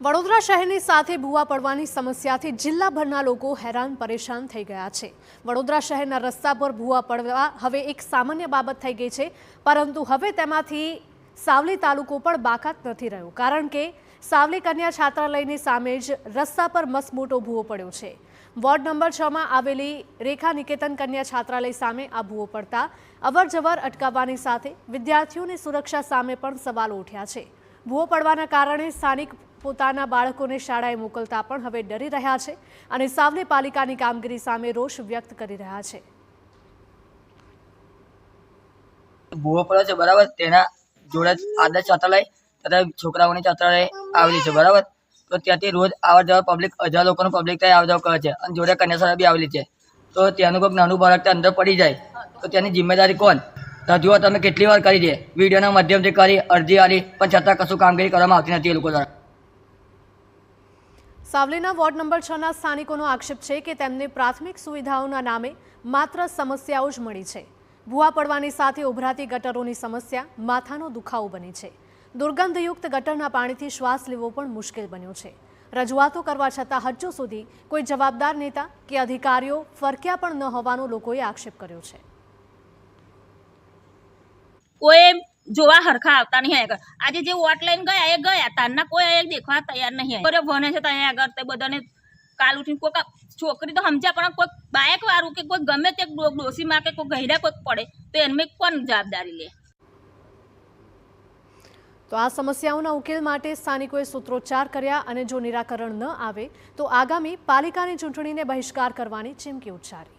વડોદરા શહેરની સાથે ભૂવા પડવાની સમસ્યાથી જિલ્લાભરના લોકો હેરાન પરેશાન થઈ ગયા છે। વડોદરા શહેરના રસ્તા પર ભૂવા પડવા હવે એક સામાન્ય બાબત થઈ ગઈ છે, પરંતુ હવે તેમાંથી સાવલી તાલુકો પણ બાકાત નથી રહ્યો, કારણ કે સાવલી કન્યા છાત્રાલયની સામે જ રસ્તા પર મસમોટો ભૂવો પડ્યો છે। વોર્ડ નંબર 6 માં આવેલી રેખા નિકેતન કન્યા છાત્રાલય સામે આ ભૂવો પડતા અવરજવર અટકાવવાની સાથે વિદ્યાર્થીઓની સુરક્ષા સામે પણ સવાલો ઉઠ્યા છે। ભૂવો પડવાના કારણે સ્થાનિક પોતાના બાળકોને શાળાએ મોકલતા પણ હવે ડરી રહ્યા છે અને સાવલી પાલિકાની કામગીરી સામે રોષ વ્યક્ત કરી રહ્યા છે। ભૂવો પડ્યો છે બરાબર, તેના જોડે આદર્શ છાત્રાલય તથા છોકરાઓની છાત્રાલય આવેલી છે બરાબર। તો ત્યાંથી રોજ આવર જવર પબ્લિક 1000 લોકોનું પબ્લિક ત્યાં આવર જવર કરે છે અને જોડે કન્યા શાળા બી આવેલી છે। તો ત્યાંનું કોઈક નાનું બાળક ત્યાં અંદર પડી જાય તો ત્યાંની જિમ્મેદારી કોણ? રજૂઆત અમે કેટલી વાર કરી છે, વિડીયોના માધ્યમથી કરી, અરજી આવી, પણ છતાં કશું કામગીરી કરવામાં આવતી નથી એ લોકો દ્વારા। સાવલીના વોર્ડ નંબર 6 ના સ્થાનિકોનો આક્ષેપ છે કે તેમને પ્રાથમિક સુવિધાઓના નામે માત્ર સમસ્યાઓ જ મળી છે। ભૂવા પડવાની સાથે ઉભરાતી ગટરોની સમસ્યા માથાનો દુખાવો બની છે। દુર્ગંધયુક્ત ગટરના પાણીથી શ્વાસ લેવો પણ મુશ્કેલ બન્યો છે। રજૂઆતો કરવા છતાં હજુ સુધી કોઈ જવાબદાર નેતા કે અધિકારીઓ ફરક્યા પણ ન હોવાનો લોકોએ આક્ષેપ કર્યો છે। કોઈ જોવા હરખા આવતા નહીં આગળ। આજે જે વોટ લઈને ગયા એ ગયા, તારના કોઈ દેખવા તૈયાર નહીં। કોઈ ભણે છે ત્યાં આગળ તે બધાને કાલ ઉઠીને કોઈ છોકરી તો સમજ્યા, પણ કોઈ બાઇક વાળું કે કોઈ ગમે તે ડોસીમાં કે કોઈ ગહેરા કોઈ પડે તો એમને કોણ જવાબદારી લે? તો આ સમસ્યાઓના ઉકેલ માટે સ્થાનિકોએ સૂત્રોચ્ચાર કર્યા અને જો નિરાકરણ ન આવે તો આગામી પાલિકાની ચૂંટણીને બહિષ્કાર કરવાની ચીમકી ઉચ્ચારી।